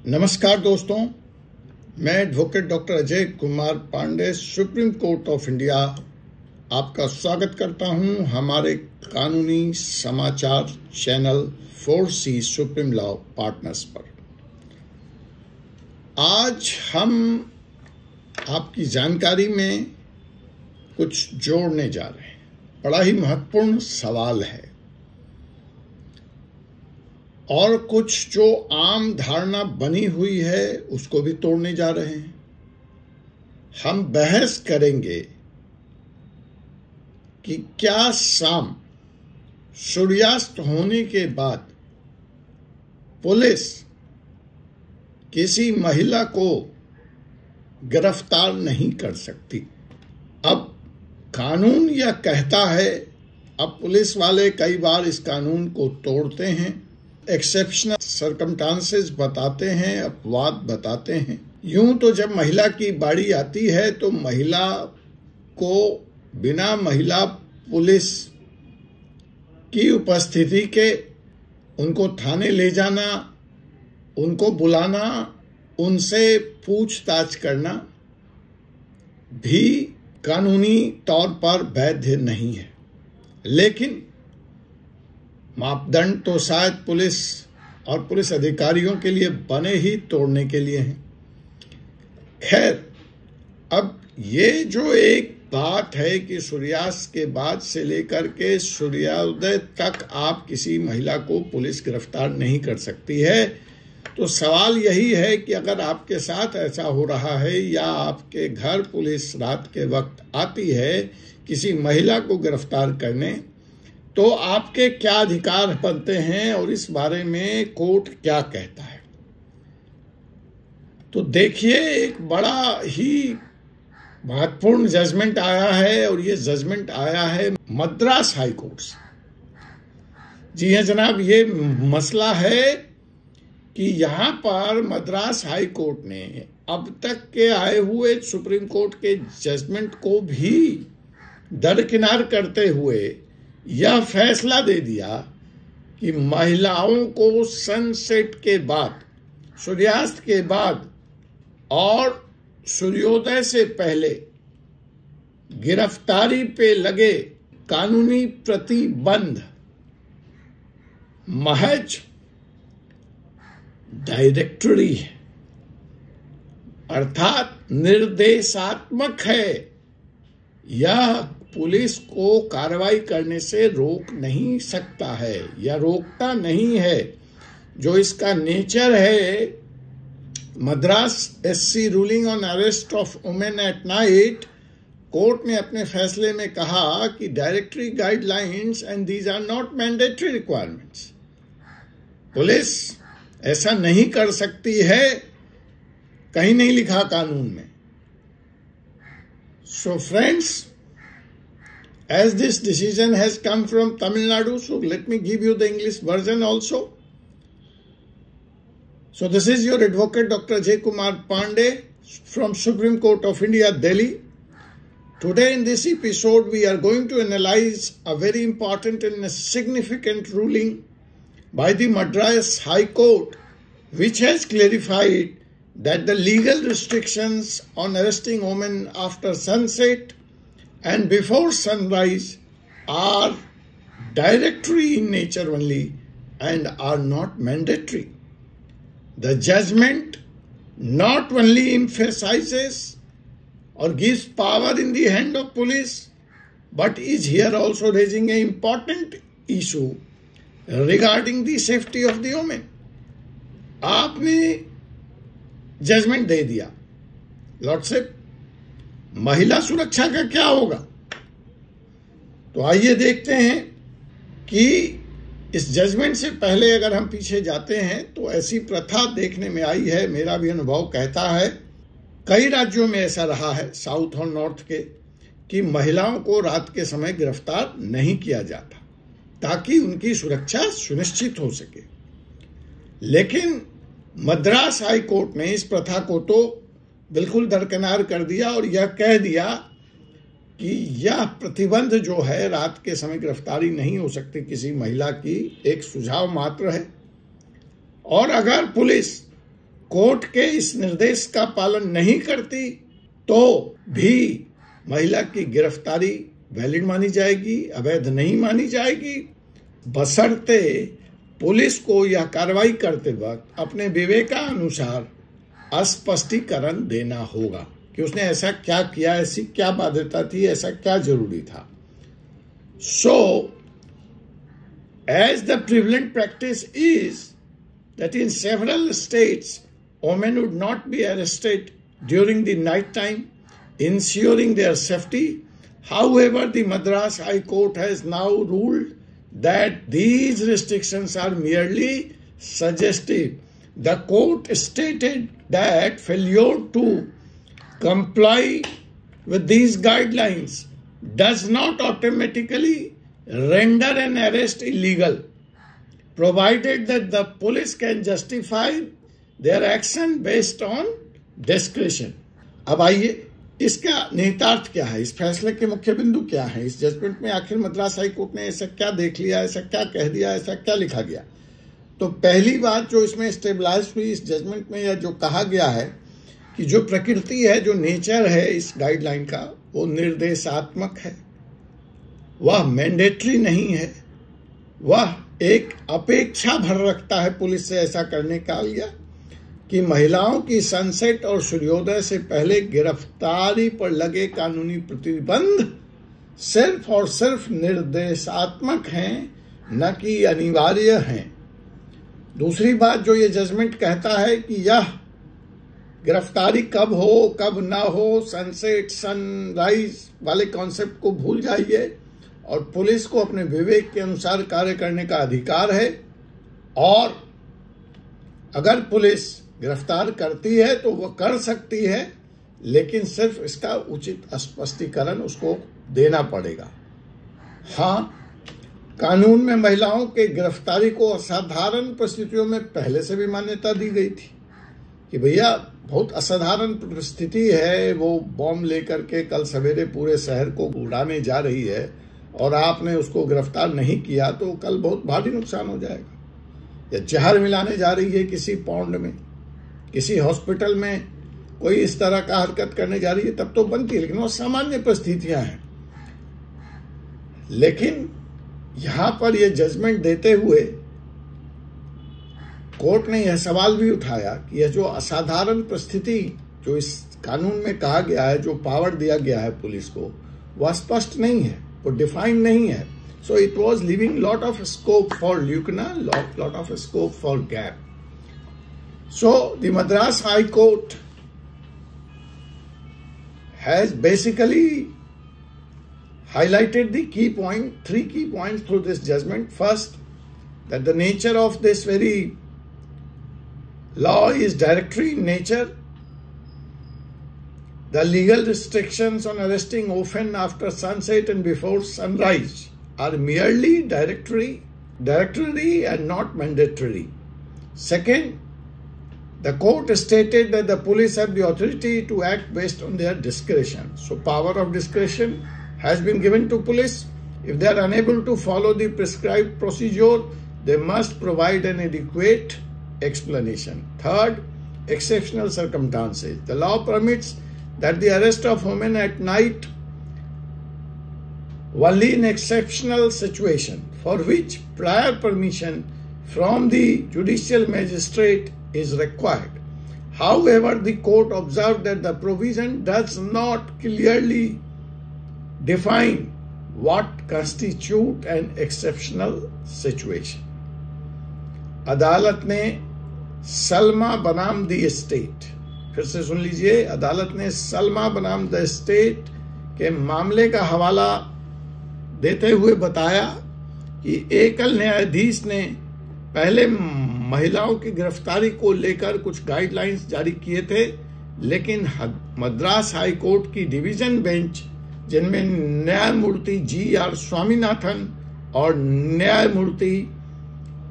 नमस्कार दोस्तों, मैं advocate doctor Ajay Kumar Pandey, Supreme Court of India आपका स्वागत करता हूं हमारे कानूनी समाचार channel 4C supreme law partners पर। आज हम आपकी जानकारी में कुछ जोड़ने जा रहे हैं। बड़ा ही महत्वपूर्ण सवाल है और कुछ जो आम धारणा बनी हुई है उसको भी तोड़ने जा रहे हैं। हम बहस करेंगे कि क्या शाम सूर्यास्त होने के बाद पुलिस किसी महिला को गिरफ्तार नहीं कर सकती। अब कानून यह कहता है, अब पुलिस वाले कई बार इस कानून को तोड़ते हैं, एक्सेप्शनल सर्कमस्टांसेस बताते हैं, अपवाद बताते हैं। यूं तो जब महिला की बारी आती है तो महिला को बिना महिला पुलिस की उपस्थिति के उनको थाने ले जाना, उनको बुलाना, उनसे पूछताछ करना भी कानूनी तौर पर वैध नहीं है। लेकिन मापदंड तो शायद पुलिस और पुलिस अधिकारियों के लिए बने ही तोड़ने के लिए हैं। खैर, अब ये जो एक बात है कि सूर्यास्त के बाद से लेकर के सूर्योदय तक आप किसी महिला को पुलिस गिरफ्तार नहीं कर सकती है, तो सवाल यही है कि अगर आपके साथ ऐसा हो रहा है या आपके घर पुलिस रात के वक्त आती है किसी महिला को गिरफ्तार करने, तो आपके क्या अधिकार बनते हैं और इस बारे में कोर्ट क्या कहता है। तो देखिए, एक बड़ा ही महत्वपूर्ण जजमेंट आया है और ये जजमेंट आया है मद्रास हाई कोर्ट से। जी हां जनाब, ये मसला है कि यहां पर मद्रास हाई कोर्ट ने अब तक के आए हुए सुप्रीम कोर्ट के जजमेंट को भी दरकिनार करते हुए यह फैसला दे दिया कि महिलाओं को सनसेट के बाद, सूर्यास्त के बाद और सूर्योदय से पहले गिरफ्तारी पे लगे कानूनी प्रतिबंध महज डायरेक्टरी है, अर्थात निर्देशात्मक है। यह पुलिस को कार्रवाई करने से रोक नहीं सकता है या रोकता नहीं है। जो इसका नेचर है, Madras SC ruling on arrest of women at night, court ने अपने फैसले में कहा कि directory guidelines and these are not mandatory requirements. Police ऐसा नहीं कर सकती है, कहीं नहीं लिखा कानून में। So friends, as this decision has come from Tamil Nadu, so let me give you the English version also. So this is your advocate Dr. Ajay Kumar Pandey from Supreme Court of India, Delhi. Today in this episode we are going to analyze a very important and significant ruling by the Madras High Court, which has clarified that the legal restrictions on arresting women after sunset and before sunrise are directory in nature only and are not mandatory. The judgment not only emphasizes or gives power in the hand of police, but is here also raising an important issue regarding the safety of the women. आपने judgement दे दिया, lordship, महिला सुरक्षा का क्या होगा? तो आइए देखते हैं कि इस जजमेंट से पहले अगर हम पीछे जाते हैं तो ऐसी प्रथा देखने में आई है, मेरा भी अनुभव कहता है, कई राज्यों में ऐसा रहा है, साउथ और नॉर्थ के, कि महिलाओं को रात के समय गिरफ्तार नहीं किया जाता ताकि उनकी सुरक्षा सुनिश्चित हो सके। लेकिन मद्रास हाई कोर्ट ने इस प्रथा को तो बिल्कुल दरकिनार कर दिया और यह कह दिया कि यह प्रतिबंध जो है, रात के समय गिरफ्तारी नहीं हो सकती किसी महिला की, एक सुझाव मात्र है। और अगर पुलिस कोर्ट के इस निर्देश का पालन नहीं करती तो भी महिला की गिरफ्तारी वैलिड मानी जाएगी, अवैध नहीं मानी जाएगी, बशर्ते पुलिस को यह कार्रवाई करते वक्त अपने विवेकानुसार स्पष्टीकरण देना होगा कि उसने ऐसा क्या किया, ऐसी क्या बाध्यता थी, ऐसा क्या जरूरी था। So, as the prevalent practice is that in several states, women would not be arrested during the night time, ensuring their safety. However, the Madras High Court has now ruled that these restrictions are merely suggestive. The court stated that failure to comply with these guidelines does not automatically render an arrest illegal, provided that the police can justify their action based on discretion. अब आइए इसका निहितार्थ क्या है, इस फैसले के मुख्य बिंदु क्या है, इस जजमेंट में आखिर मद्रास हाई कोर्ट ने ऐसा क्या देख लिया, ऐसा क्या कह दिया, ऐसा क्या लिखा गया। तो पहली बात जो इसमें स्टेबलाइज हुई इस जजमेंट में, या जो कहा गया है कि जो प्रकृति है, जो नेचर है इस गाइडलाइन का, वो निर्देशात्मक है, वह मैंडेटरी नहीं है, वह एक अपेक्षा भर रखता है पुलिस से ऐसा करने का लिया कि महिलाओं की सनसेट और सूर्योदय से पहले गिरफ्तारी पर लगे कानूनी प्रतिबंध सिर्फ और सिर्फ निर्देशात्मक हैं, न कि अनिवार्य हैं। दूसरी बात जो ये जजमेंट कहता है कि यह गिरफ्तारी कब हो कब ना हो, सनसेट सनराइज वाले कॉन्सेप्ट को भूल जाइए और पुलिस को अपने विवेक के अनुसार कार्य करने का अधिकार है। और अगर पुलिस गिरफ्तार करती है तो वह कर सकती है, लेकिन सिर्फ इसका उचित स्पष्टीकरण उसको देना पड़ेगा। हाँ, कानून में महिलाओं के गिरफ्तारी को असाधारण परिस्थितियों में पहले से भी मान्यता दी गई थी कि भैया बहुत असाधारण परिस्थिति है, वो बॉम्ब लेकर के कल सवेरे पूरे शहर को उड़ाने जा रही है और आपने उसको गिरफ्तार नहीं किया तो कल बहुत भारी नुकसान हो जाएगा। या जहर मिलाने जा रही है किसी पौंड में, किसी हॉस्पिटल में कोई इस तरह का हरकत करने जा रही है, तब तो बनती है, लेकिन वो सामान्य परिस्थितियां हैं। लेकिन यहां पर यह जजमेंट देते हुए कोर्ट ने यह सवाल भी उठाया कि यह जो असाधारण परिस्थिति जो इस कानून में कहा गया है, जो पावर दिया गया है पुलिस को, वह स्पष्ट नहीं है, वो डिफाइंड नहीं है। So it was living lot of scope for lacuna, lot of scope for gap. So, the Madras High Court has basically highlighted the three key points through this judgment. First, that the nature of this very law is directory in nature. The legal restrictions on arresting often after sunset and before sunrise are merely directory and not mandatory. Second, the court stated that the police have the authority to act based on their discretion. So power of discretion has been given to police. If they are unable to follow the prescribed procedure, they must provide an adequate explanation. Third, exceptional circumstances. The law permits that the arrest of women at night only in exceptional situation, for which prior permission from the judicial magistrate is required. However, the court observed that the provision does not clearly define what constitute an exceptional situation. अदालत ने सलमा बनाम the state, फिर से सुन लीजिए, अदालत ने सलमा बनाम the state के मामले का हवाला देते हुए बताया कि एकल न्यायाधीश ने पहले महिलाओं की गिरफ्तारी को लेकर कुछ गाइडलाइंस जारी किए थे, लेकिन मद्रास हाई कोर्ट की डिवीजन बेंच, जिनमें न्यायमूर्ति जी.आर. स्वामीनाथन और न्यायमूर्ति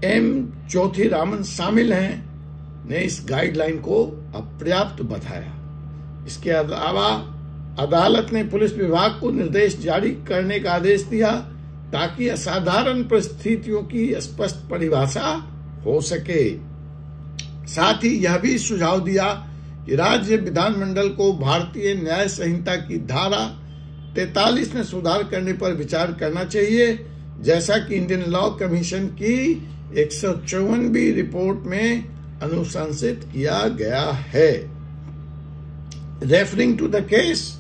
एम. चोथिरामन शामिल हैं, ने इस गाइडलाइन को अपर्याप्त बताया। इसके अलावा अदालत ने पुलिस विभाग को निर्देश जारी करने का आदेश दिया ताकि असाधारण परिस्थितियों की स्पष्ट परिभाषा हो सके। साथ ही यह भी सुझाव दिया कि राज्य विधानमंडल को भारतीय न्याय संहिता की धारा 43 में सुधार करने पर विचार करना चाहिए, जैसा कि इंडियन लॉ कमीशन की 154वीं रिपोर्ट में अनुशंसित किया गया है। Referring to the case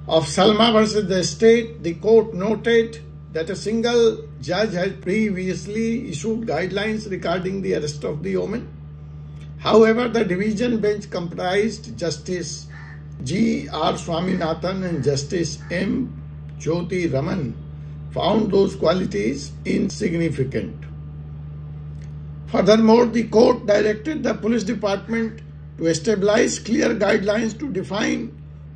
of Salma versus the state, the court noted that a single judge had previously issued guidelines regarding the arrest of the woman. However, the division bench comprised Justice G.R. Swaminathan and Justice M. Jyoti Raman found those qualities insignificant. Furthermore, the court directed the police department to establish clear guidelines to define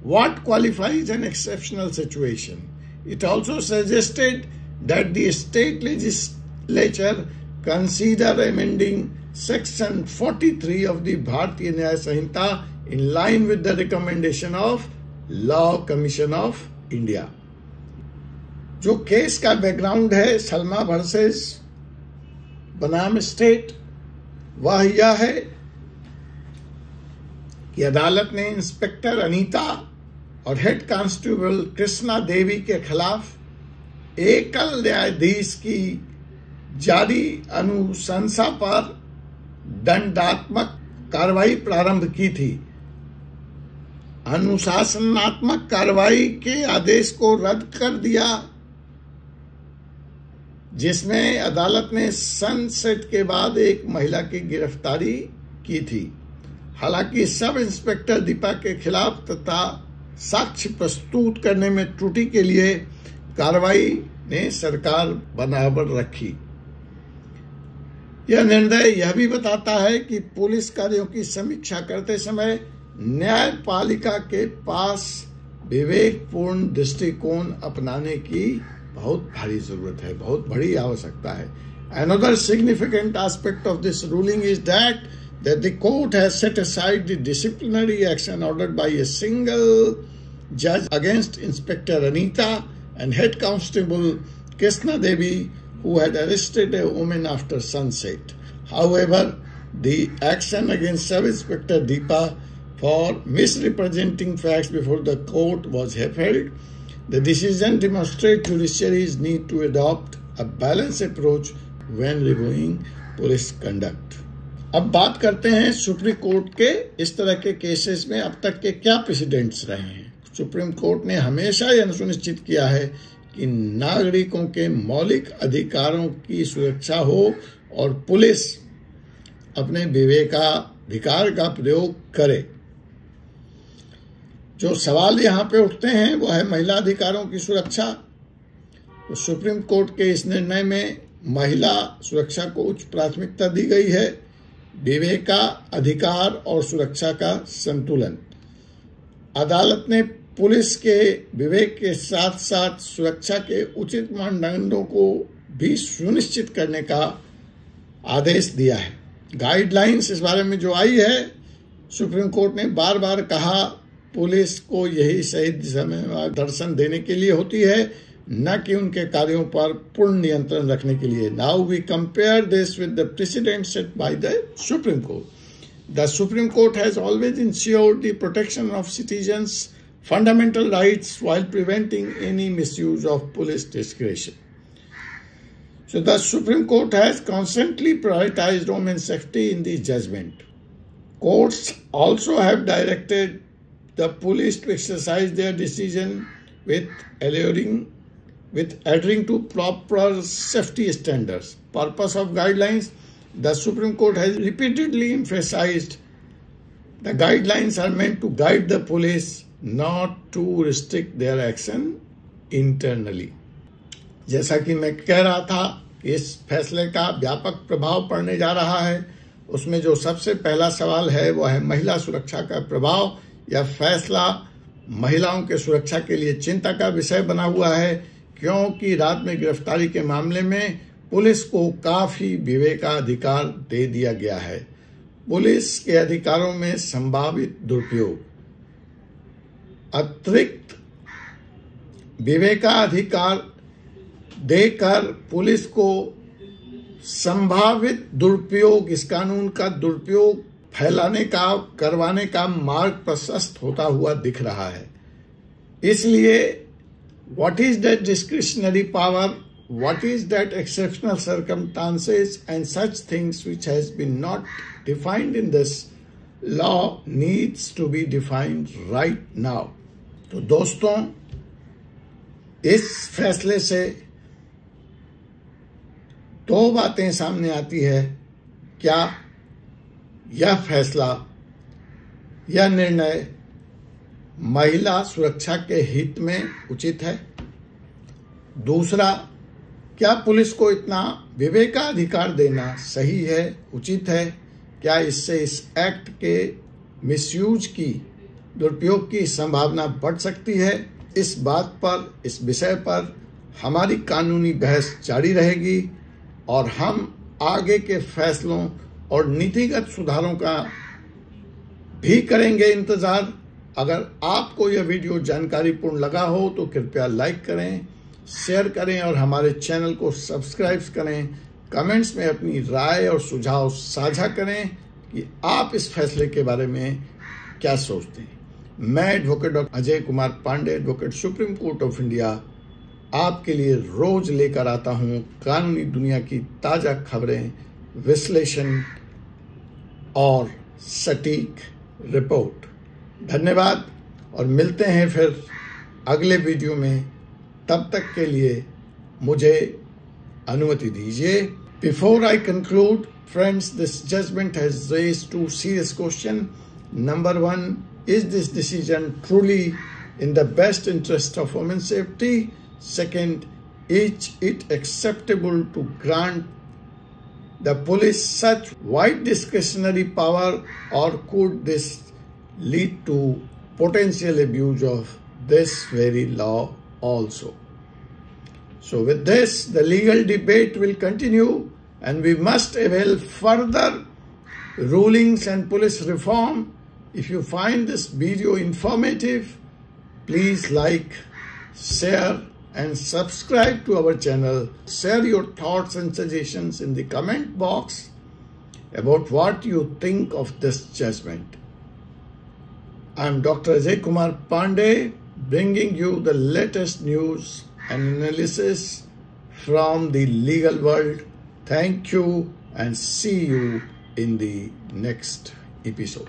what qualifies an exceptional situation. It also suggested that the state legislature consider amending Section 43 of the Bharatiya Nyaya Sanhita in line with the recommendation of Law Commission of India. जो case का background है Salma versus बनाम state, वह यह है कि अदालत ने इंस्पेक्टर अनीता और हेड कांस्टेबल कृष्णा देवी के खिलाफ एकल न्यायाधीश की जारी अनुशंसा पर दंडात्मक कार्रवाई प्रारंभ की थी। अनुशासनात्मक कार्रवाई के आदेश को रद्द कर दिया, जिसमें अदालत ने सनसेट के बाद एक महिला की गिरफ्तारी की थी। हालांकि सब इंस्पेक्टर दीपा के खिलाफ तथा साक्ष्य प्रस्तुत करने में त्रुटि के लिए कार्रवाई ने सरकार बराबर रखी। यह निर्णय यह भी बताता है कि पुलिस कार्यों की समीक्षा करते समय न्यायपालिका के पास विवेकपूर्ण दृष्टिकोण अपनाने की बहुत भारी जरूरत है, बहुत बड़ी आवश्यकता है। Another significant aspect of this ruling is that the court has set aside the disciplinary action ordered by a single judge against Inspector Anita and Head Constable Krishna Devi, who had arrested a woman after sunset. However, the action against Sub-Inspector Deepa for misrepresenting facts before the court was upheld. The decision demonstrates judiciary's need to adopt a balanced approach when reviewing police conduct. अब बात करते हैं supreme court के इस तरह के cases में अब तक के क्या प्रेसिडेंट्स रहे हैं। सुप्रीम कोर्ट ने हमेशा यह सुनिश्चित किया है कि नागरिकों के मौलिक अधिकारों की सुरक्षा हो और पुलिस अपने विवेकाधिकार का प्रयोग करे। जो सवाल यहाँ पे उठते हैं वो है महिला अधिकारों की सुरक्षा। तो सुप्रीम कोर्ट के इस निर्णय में महिला सुरक्षा को उच्च प्राथमिकता दी गई है। विवेकाधिकार और सुरक्षा का संतुलन। अदालत ने पुलिस के विवेक के साथ साथ सुरक्षा के उचित मानदंडों को भी सुनिश्चित करने का आदेश दिया है। गाइडलाइंस इस बारे में जो आई है, सुप्रीम कोर्ट ने बार बार कहा पुलिस को यही सही दिशा में मार्गदर्शन देने के लिए होती है, न कि उनके कार्यों पर पूर्ण नियंत्रण रखने के लिए। Now we compare this with the precedent set by the Supreme Court. The Supreme Court has always ensured the protection of citizens fundamental rights while preventing any misuse of police discretion. So the Supreme Court has constantly prioritized women's safety in the judgment. Courts also have directed the police to exercise their decision with adhering to proper safety standards. Purpose of guidelines: the Supreme Court has repeatedly emphasized the guidelines are meant to guide the police, not to restrict their action internally. जैसा कि मैं कह रहा था, इस फैसले का व्यापक प्रभाव पड़ने जा रहा है। उसमें जो सबसे पहला सवाल है वो है महिला सुरक्षा का प्रभाव। यह फैसला महिलाओं के सुरक्षा के लिए चिंता का विषय बना हुआ है, क्योंकि रात में गिरफ्तारी के मामले में पुलिस को काफी विवेकाधिकार दे दिया गया है। पुलिस के अधिकारों में संभावित दुरुपयोग। अतिरिक्त विवेकाधिकार देकर पुलिस को संभावित दुरुपयोग, इस कानून का दुरुपयोग फैलाने का, करवाने का मार्ग प्रशस्त होता हुआ दिख रहा है। इसलिए what is that discretionary power, what is that exceptional circumstances and such things which has been not defined in this law needs to be defined right now। तो दोस्तों, इस फैसले से दो बातें सामने आती है। क्या यह फैसला, यह निर्णय महिला सुरक्षा के हित में उचित है? दूसरा, क्या पुलिस को इतना विवेकाधिकार देना सही है, उचित है? क्या इससे इस एक्ट के मिसयूज की, दुरुपयोग की संभावना बढ़ सकती है? इस बात पर, इस विषय पर हमारी कानूनी बहस जारी रहेगी और हम आगे के फैसलों और नीतिगत सुधारों का भी करेंगे इंतजार। अगर आपको यह वीडियो जानकारीपूर्ण लगा हो तो कृपया लाइक करें, शेयर करें और हमारे चैनल को सब्सक्राइब करें। कमेंट्स में अपनी राय और सुझाव साझा करें कि आप इस फैसले के बारे में क्या सोचते हैं। मैं advocate doctor Ajay Kumar Pandey, advocate Supreme Court of India, आपके लिए रोज लेकर आता हूं कानूनी दुनिया की ताजा खबरें, विश्लेषण और सटीक रिपोर्ट। धन्यवाद और मिलते हैं फिर अगले वीडियो में। तब तक के लिए मुझे अनुमति दीजिए। Before I conclude, friends, this judgment has raised two serious questions. Number one, is this decision truly in the best interest of women's safety? Second, is it acceptable to grant the police such wide discretionary power, or could this lead to potential abuse of this very law also? So with this, the legal debate will continue and we must avail further rulings and police reform. If you find this video informative, please like, share and subscribe to our channel. Share your thoughts and suggestions in the comment box about what you think of this judgment. I am Dr. Ajay Kumar Pandey, bringing you the latest news and analysis from the legal world. Thank you and see you in the next episode.